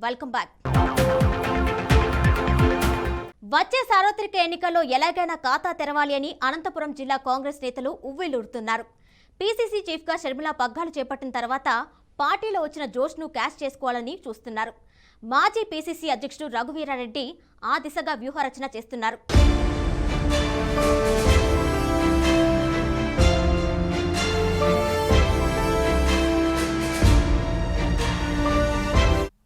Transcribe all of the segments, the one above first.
Welcome back. వచ్చే సార్వత్రిక ఎన్నికల్లో ఎలాగైనా ఖాతా తెరవాలి అని అనంతపురం జిల్లా కాంగ్రెస్ నేతలు ఉవ్విళ్లూరుతున్నారు. పీసీసీ చీఫ్గా షర్మిల పగ్గాలు చేపట్టిన తర్వాత పార్టీలో వచ్చిన జోష్ను క్యాష్ చేసుకోవాలని చూస్తున్నారు. మాజీ పీసీసీ అధ్యక్షుడు రఘువీరారెడ్డి ఆ దిశగా వ్యూహరచన చేస్తున్నారు.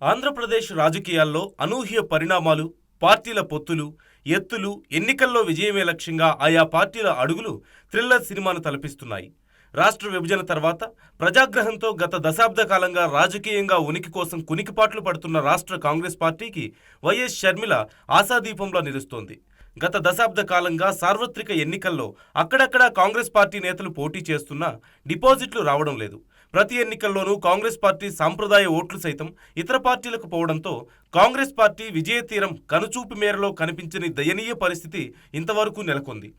ఆంధ్రప్రదేశ్ రాజకీయాల్లో అనూహ్య పరిణామాలు, పార్టీల పొత్తులు, ఎత్తులు, ఎన్నికల్లో విజయమే లక్ష్యంగా ఆయా పార్టీల అడుగులు థ్రిల్లర్ సినిమాను తలపిస్తున్నాయి. రాష్ట్ర విభజన తర్వాత ప్రజాగ్రహంతో గత దశాబ్ద కాలంగా రాజకీయంగా ఉనికి కోసం కునికిపాట్లు పడుతున్న రాష్ట్ర కాంగ్రెస్ పార్టీకి వైఎస్ షర్మిల ఆశాదీపంలో నిలుస్తోంది. గత దశాబ్ద కాలంగా సార్వత్రిక ఎన్నికల్లో అక్కడక్కడా కాంగ్రెస్ పార్టీ నేతలు పోటీ చేస్తున్నా డిపాజిట్లు రావడం లేదు. ప్రతి ఎన్నికల్లోనూ కాంగ్రెస్ పార్టీ సాంప్రదాయ ఓట్లు సైతం ఇతర పార్టీలకు పోవడంతో కాంగ్రెస్ పార్టీ విజయ తీరం కనుచూపు మేరలో కనిపించని దయనీయ పరిస్థితి ఇంతవరకు నెలకొంది.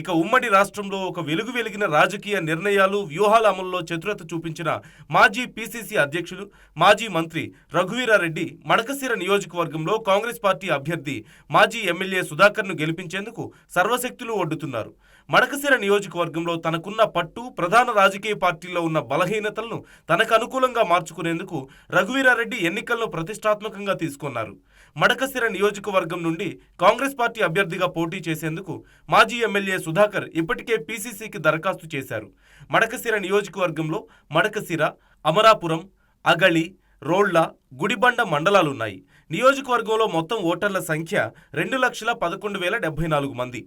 ఇక ఉమ్మడి రాష్ట్రంలో ఒక వెలిగిన రాజకీయ నిర్ణయాలు, వ్యూహాల అమల్లో చతురత చూపించిన మాజీ పీసీసీ అధ్యక్షులు, మాజీ మంత్రి రఘువీరారెడ్డి మడకశిర నియోజకవర్గంలో కాంగ్రెస్ పార్టీ అభ్యర్థి మాజీ ఎమ్మెల్యే సుధాకర్ను గెలిపించేందుకు సర్వశక్తులు ఒడ్డుతున్నారు. మడకశిర నియోజకవర్గంలో తనకున్న పట్టు, ప్రధాన రాజకీయ పార్టీల్లో ఉన్న బలహీనతలను తనకు అనుకూలంగా మార్చుకునేందుకు రఘువీరారెడ్డి ఎన్నికలను ప్రతిష్టాత్మకంగా తీసుకున్నారు. మడకశిర నియోజకవర్గం నుండి కాంగ్రెస్ పార్టీ అభ్యర్థిగా పోటీ చేసేందుకు మాజీ ఎమ్మెల్యే సుధాకర్ ఇప్పటికే పీసీసీకి దరఖాస్తు చేశారు. మడకశిర నియోజకవర్గంలో మడకశిర, అమరాపురం, అగళి, రోళ్ల, గుడిబండ మండలాలున్నాయి. నియోజకవర్గంలో మొత్తం ఓటర్ల సంఖ్య 2,11,074 మంది.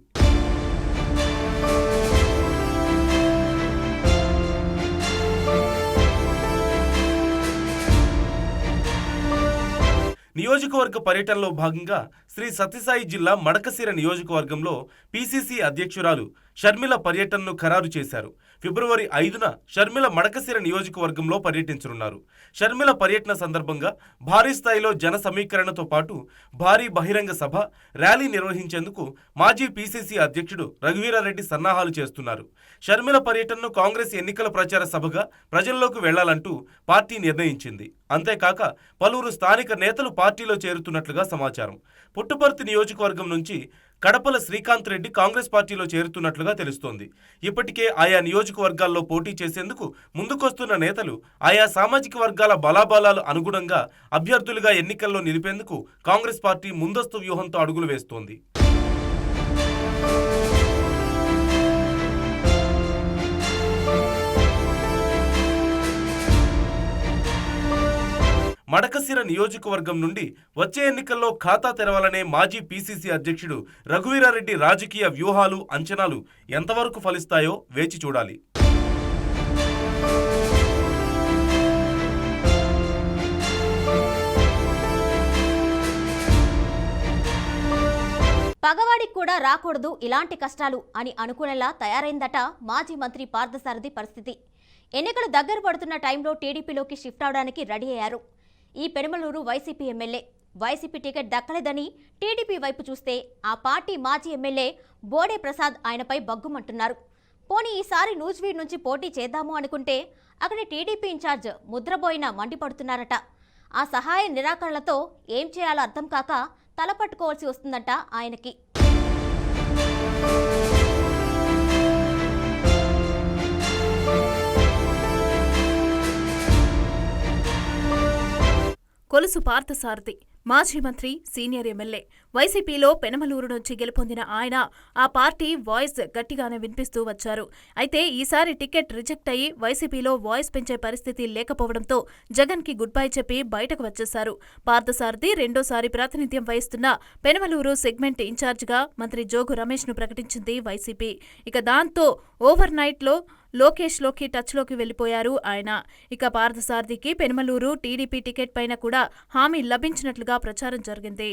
నియోజకవర్గ పర్యటనలో భాగంగా శ్రీ సత్యసాయి జిల్లా మడకశిర నియోజకవర్గంలో పీసీసీ అధ్యక్షురాలు షర్మిల పర్యటనను ఖరారు చేశారు. ఫిబ్రవరి 5న షర్మిల మడకశిర నియోజకవర్గంలో పర్యటించనున్నారు. షర్మిల పర్యటన సందర్భంగా భారీ స్థాయిలో జన సమీకరణతో పాటు భారీ బహిరంగ సభ, ర్యాలీ నిర్వహించేందుకు మాజీ పీసీసీ అధ్యక్షుడు రఘువీరారెడ్డి సన్నాహాలు చేస్తున్నారు. షర్మిల పర్యటనను కాంగ్రెస్ ఎన్నికల ప్రచార సభగా ప్రజల్లోకి వెళ్లాలంటూ పార్టీ నిర్ణయించింది. అంతేకాక పలువురు స్థానిక నేతలు పార్టీలో చేరుతున్నట్లుగా సమాచారం. పుట్టపర్తి నియోజకవర్గం నుంచి కడపల శ్రీకాంత్ రెడ్డి కాంగ్రెస్ పార్టీలో చేరుతున్నట్లుగా తెలుస్తోంది. ఇప్పటికే ఆయా నియోజకవర్గాల్లో పోటీ చేసేందుకు ముందుకొస్తున్న నేతలు ఆయా సామాజిక వర్గాల బలాబలాలు అనుగుణంగా అభ్యర్థులుగా ఎన్నికల్లో నిలిపేందుకు కాంగ్రెస్ పార్టీ ముందస్తు వ్యూహంతో అడుగులు వేస్తోంది. మడకశిర నియోజకవర్గం నుండి వచ్చే ఎన్నికల్లో ఖాతా తెరవాలనే మాజీ పీసీసీ అధ్యక్షుడు రఘువీరారెడ్డి రాజకీయ వ్యూహాలు, అంచనాలు ఎంతవరకు ఫలిస్తాయో వేచి చూడాలి. పగవాడికి కూడా రాకూడదు ఇలాంటి కష్టాలు అని అనుకునేలా తయారైందట మాజీ మంత్రి పార్థసారథి పరిస్థితి. ఎన్నికలు దగ్గర పడుతున్న టైంలో టీడీపీలోకి షిఫ్ట్ అవడానికి రెడీ అయ్యారు. ఈ Penamaluru YCP MLA YCP ticket దక్కలేదని టీడీపీ వైపు చూస్తే ఆ పార్టీ మాజీ ఎమ్మెల్యే బోడే ప్రసాద్ ఆయనపై బగ్గుమంటున్నారు. పోనీ ఈసారి నూజివీడ్ నుంచి పోటీ చేద్దాము అనుకుంటే అక్కడ టీడీపీ ఇన్ఛార్జ్ ముద్రబోయిన మండిపడుతున్నారట. ఆ సహాయ నిరాకరణలతో ఏం చేయాలో అర్థం కాక తలపట్టుకోవాల్సి వస్తుందట ఆయనకి. కొలుసు పార్థసారథి మాజీ మంత్రి, సీనియర్ ఎమ్మెల్యే. వైసీపీలో పెనమలూరు నుంచి గెలుపొందిన ఆయన ఆ పార్టీ వాయిస్ గట్టిగానే వినిపిస్తూ వచ్చారు. అయితే ఈసారి టికెట్ రిజెక్ట్ అయ్యి వైసీపీలో వాయిస్ పెంచే పరిస్థితి లేకపోవడంతో జగన్ కి గుడ్ బై చెప్పి బయటకు వచ్చేశారు. పార్థసారథి రెండోసారి ప్రాతినిధ్యం వహిస్తున్న పెనమలూరు సెగ్మెంట్ ఇన్ఛార్జిగా మంత్రి జోగు రమేష్ ను ప్రకటించింది వైసీపీ. ఇక దాంతో ఓవర్ నైట్ లో లోకేష్ లోకి టచ్లోకి వెళ్లిపోయారు ఆయన. ఇక పార్థసారథికి పెనమలూరు టీడీపీ టికెట్ పైన కూడా హామీ లభించినట్లుగా ప్రచారం జరిగింది.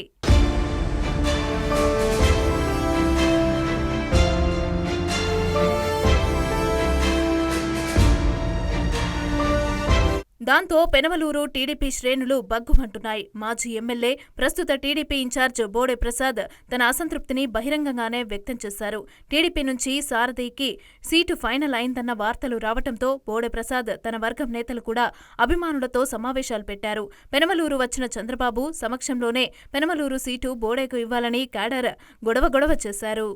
దాంతో పెనమలూరు టీడీపీ శ్రేణులు బగ్గుమంటున్నాయి. మాజీ ఎమ్మెల్యే, ప్రస్తుత టీడీపీ ఇన్ఛార్జ్ బోడే ప్రసాద్ తన అసంతృప్తిని బహిరంగంగానే వ్యక్తం చేశారు. టీడీపీ నుంచి సారథికి సీటు ఫైనల్ అయిందన్న వార్తలు రావడంతో బోడే ప్రసాద్ తన వర్గం నేతలు కూడా అభిమానులతో సమావేశాలు పెట్టారు. పెనమలూరు వచ్చిన చంద్రబాబు సమక్షంలోనే పెనమలూరు సీటు బోడేకు ఇవ్వాలని క్యాడర్ గొడవ చేశారు.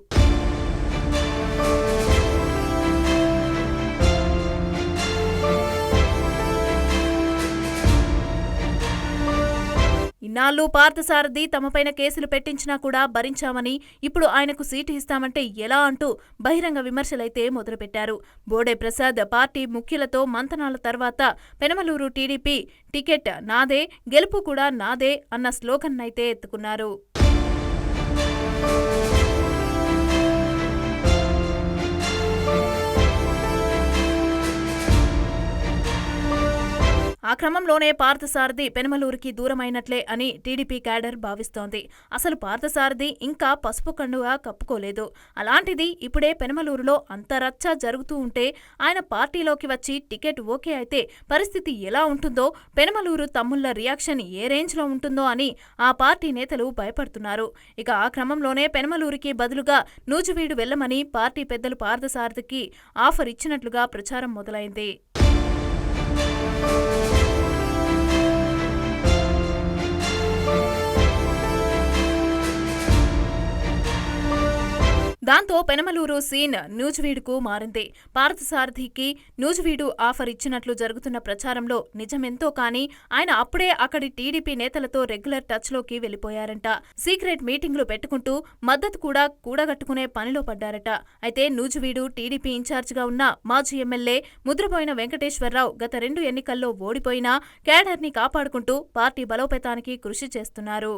ఇన్నాళ్లు పార్థసారథి తమపైన కేసులు పెట్టించినా కూడా భరించామని, ఇప్పుడు ఆయనకు సీటు ఇస్తామంటే ఎలా అంటూ బహిరంగ విమర్శలైతే మొదలుపెట్టారు. బోడే ప్రసాద్ పార్టీ ముఖ్యులతో మంతనాల తర్వాత పెనమలూరు టీడీపీ టికెట్ నాదే, గెలుపు కూడా నాదే అన్న స్లోగన్నైతే ఎత్తుకున్నారు. ఆ క్రమంలోనే పార్థసారథి పెనమలూరుకి దూరమైనట్లే అని టీడీపీ క్యాడర్ భావిస్తోంది. అసలు పార్థసారథి ఇంకా పసుపు కండుగా కప్పుకోలేదు. అలాంటిది ఇప్పుడే పెనమలూరులో అంత రచ్చ జరుగుతూ ఉంటే ఆయన పార్టీలోకి వచ్చి టికెట్ ఓకే అయితే పరిస్థితి ఎలా ఉంటుందో, పెనమలూరు తమ్ముళ్ల రియాక్షన్ ఏ రేంజ్లో ఉంటుందో అని ఆ పార్టీ నేతలు భయపడుతున్నారు. ఇక ఆ క్రమంలోనే పెనమలూరుకి బదులుగా నూజివీడు వెళ్లమని పార్టీ పెద్దలు పార్థసారథికి ఆఫర్ ఇచ్చినట్లుగా ప్రచారం మొదలైంది. దాంతో పెనమలూరు సీన్ నూజివీడుకు మారింది. పార్థసారథికి నూజివీడు ఆఫర్ ఇచ్చినట్లు జరుగుతున్న ప్రచారంలో నిజమెంతో కానీ ఆయన అప్పుడే అక్కడి టీడీపీ నేతలతో రెగ్యులర్ టచ్లోకి వెళ్లిపోయారంట. సీక్రెట్ మీటింగ్లు పెట్టుకుంటూ మద్దతు కూడా కూడగట్టుకునే పనిలో పడ్డారట. అయితే నూజివీడు టీడీపీ ఇన్ఛార్జిగా ఉన్న మాజీ ఎమ్మెల్యే ముద్రపోయిన వెంకటేశ్వరరావు గత 2 ఎన్నికల్లో ఓడిపోయినా క్యాడర్ని కాపాడుకుంటూ పార్టీ బలోపేతానికి కృషి చేస్తున్నారు.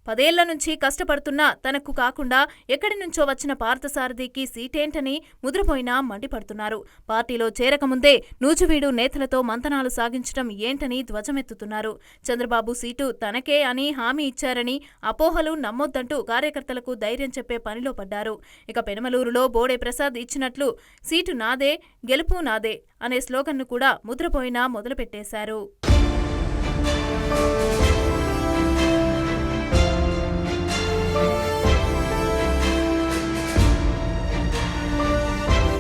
పదేళ్ల నుంచి కష్టపడుతున్నా తనకు కాకుండా ఎక్కడి నుంచో వచ్చిన పార్థసారథికి సీటేంటని ముద్రపోయినా మండిపడుతున్నారు. పార్టీలో చేరకముందే నూజివీడు నేతలతో మంతనాలు సాగించడం ఏంటని ధ్వజమెత్తుతున్నారు. చంద్రబాబు సీటు తనకే అని హామీ ఇచ్చారని, అపోహలు నమ్మొద్దంటూ కార్యకర్తలకు ధైర్యం చెప్పే పనిలో పడ్డారు. ఇక పెనమలూరులో బోడే ప్రసాద్ ఇచ్చినట్లు సీటు నాదే, గెలుపు నాదే అనే స్లోగన్ను కూడా ముద్రపోయినా మొదలుపెట్టేశారు.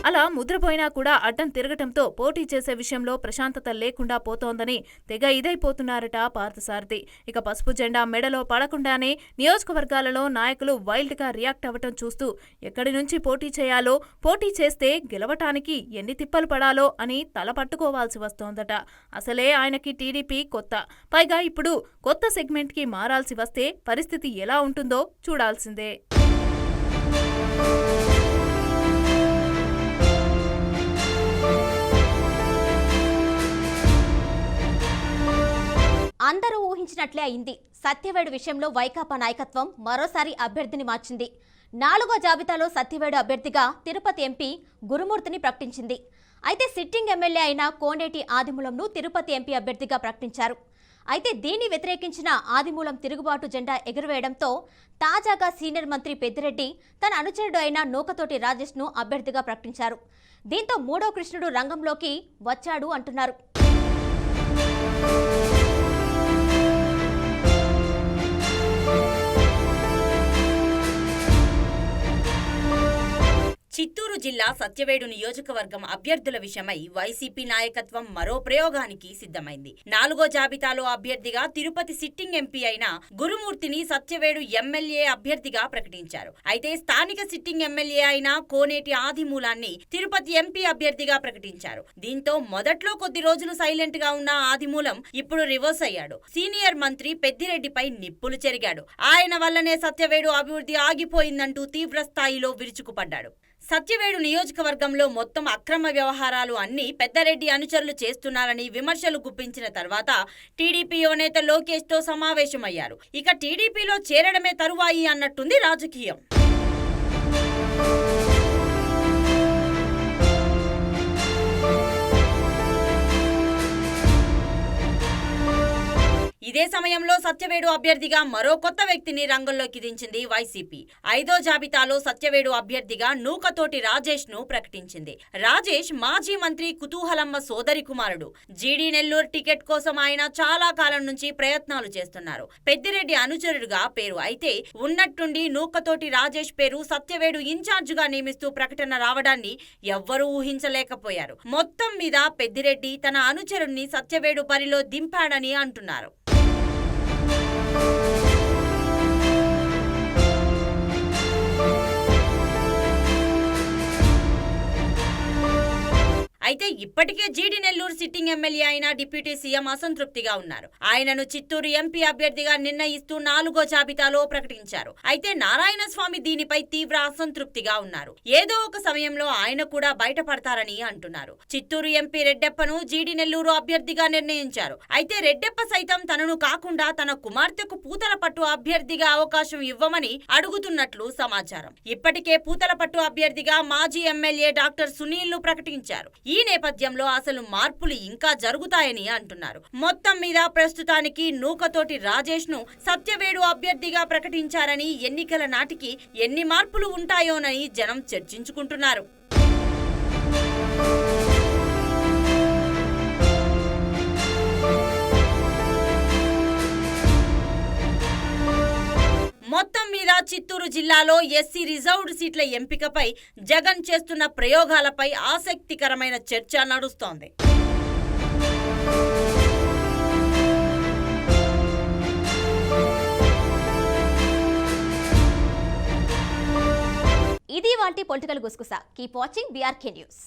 అలా ముద్రపోయినా కూడా అడ్డం తిరగటంతో పోటీ చేసే విషయంలో ప్రశాంతత లేకుండా పోతోందని తెగ ఇదైపోతున్నారట పార్థసారథి. ఇక పసుపు జెండా మెడలో పడకుండానే నియోజకవర్గాలలో నాయకులు వైల్డ్గా రియాక్ట్ అవ్వటం చూస్తూ ఎక్కడి నుంచి పోటీ చేయాలో, పోటీ చేస్తే గెలవటానికి ఎన్ని తిప్పలు పడాలో అని తల పట్టుకోవాల్సి వస్తోందట. అసలే ఆయనకి టీడీపీ కొత్త, పైగా ఇప్పుడు కొత్త సెగ్మెంట్కి మారాల్సి వస్తే పరిస్థితి ఎలా ఉంటుందో చూడాల్సిందే. అందరూ ఊహించినట్లే అయింది. సత్యవేడు విషయంలో వైకాపా నాయకత్వం మరోసారి అభ్యర్థిని మార్చింది. 4వ జాబితాలో సత్యవేడు అభ్యర్థిగా తిరుపతి ఎంపీ గురుమూర్తిని ప్రకటించింది. అయితే సిట్టింగ్ ఎమ్మెల్యే అయిన కోనేటి ఆదిమూలంను తిరుపతి ఎంపీ అభ్యర్థిగా ప్రకటించారు. అయితే దీన్ని వ్యతిరేకించిన ఆదిమూలం తిరుగుబాటు జెండా ఎగురవేయడంతో తాజాగా సీనియర్ మంత్రి పెద్దిరెడ్డి తన అనుచరుడు అయిన నూకతోటి రాజేష్ను అభ్యర్థిగా ప్రకటించారు. దీంతో 3వ కృష్ణుడు రంగంలోకి వచ్చాడు అంటున్నారు. చిత్తూరు జిల్లా సత్యవేడు నియోజకవర్గం అభ్యర్థుల విషయమై వైసీపీ నాయకత్వం మరో ప్రయోగానికి సిద్ధమైంది. 4వ జాబితాలో అభ్యర్థిగా తిరుపతి సిట్టింగ్ ఎంపీ అయిన గురుమూర్తిని సత్యవేడు ఎమ్మెల్యే అభ్యర్థిగా ప్రకటించారు. అయితే స్థానిక సిట్టింగ్ ఎమ్మెల్యే అయిన కోనేటి ఆదిమూలాన్ని తిరుపతి ఎంపీ అభ్యర్థిగా ప్రకటించారు. దీంతో మొదట్లో కొద్ది రోజులు సైలెంట్ గా ఉన్న ఆదిమూలం ఇప్పుడు రివర్స్ అయ్యాడు. సీనియర్ మంత్రి పెద్దిరెడ్డిపై నిప్పులు చెరిగాడు. ఆయన వల్లనే సత్యవేడు అభివృద్ధి ఆగిపోయిందంటూ తీవ్ర స్థాయిలో విరుచుకుపడ్డాడు. సత్యవేడు నియోజకవర్గంలో మొత్తం అక్రమ వ్యవహారాలు అన్నీ పెద్దిరెడ్డి అనుచరులు చేస్తున్నారని విమర్శలు గుప్పించిన తర్వాత టీడీపీ యువనేత లోకేష్తో సమావేశమయ్యారు. ఇక టీడీపీలో చేరడమే తరువాయి అన్నట్టుంది రాజకీయం. ఇదే సమయంలో సత్యవేడు అభ్యర్థిగా మరో కొత్త వ్యక్తిని రంగంలోకి దించింది వైసీపీ. 5వ జాబితాలో సత్యవేడు అభ్యర్థిగా నూకతోటి రాజేష్ ను ప్రకటించింది. రాజేష్ మాజీ మంత్రి కుతూహలమ్మ సోదరి కుమారుడు. జీడీ నెల్లూరు టికెట్ కోసం ఆయన చాలా కాలం నుంచి ప్రయత్నాలు చేస్తున్నారు. పెద్దిరెడ్డి అనుచరుడుగా పేరు. అయితే ఉన్నట్టుండి నూకతోటి రాజేష్ పేరు సత్యవేడు ఇన్ఛార్జిగా నియమిస్తూ ప్రకటన రావడాన్ని ఎవ్వరూ ఊహించలేకపోయారు. మొత్తం మీద పెద్దిరెడ్డి తన అనుచరుణ్ణి సత్యవేడు బరిలో దింపాడని అంటున్నారు. అయితే ఇప్పటికే జీడీ నెల్లూరు సిట్టింగ్ ఎమ్మెల్యే అయిన డిప్యూటీ సీఎం అసంతృప్తిగా ఉన్నారు. ఆయనను చిత్తూరు ఎంపీ అభ్యర్థిగా నిర్ణయిస్తూ 4వ జాబితాలో ప్రకటించారు. అయితే నారాయణస్వామి దీనిపై తీవ్ర అసంతృప్తిగా ఉన్నారు. ఏదో ఒక సమయంలో ఆయన కూడా బయటపడతారని అంటున్నారు. చిత్తూరు ఎంపీ రెడ్డెప్పను జీడీ నెల్లూరు అభ్యర్థిగా నిర్ణయించారు. అయితే రెడ్డెప్ప సైతం తనను కాకుండా తన కుమార్తెకు పూతలపట్టు అభ్యర్థిగా అవకాశం ఇవ్వమని అడుగుతున్నట్లు సమాచారం. ఇప్పటికే పూతలపట్టు అభ్యర్థిగా మాజీ ఎమ్మెల్యే డాక్టర్ సునీల్ ను ప్రకటించారు. ఈ నేపథ్యంలో అసలు మార్పులు ఇంకా జరుగుతాయని అంటున్నారు. మొత్తం మీద ప్రస్తుతానికి నూకతోటి రాజేష్ ను సత్యవేడు అభ్యర్థిగా ప్రకటించారని ఎన్నికల నాటికి ఎన్ని మార్పులు ఉంటాయోనని జనం చర్చించుకుంటున్నారు. మొత్తం మీద చిత్తూరు జిల్లాలో ఎస్సీ రిజర్వ్డ్ సీట్ల ఎంపికపై జగన్ చేస్తున్న ప్రయోగాలపై ఆసక్తికరమైన చర్చ నడుస్తోంది. ఇది వాటి పొలిటికల్ గుసగుస. Keep watching BRK news.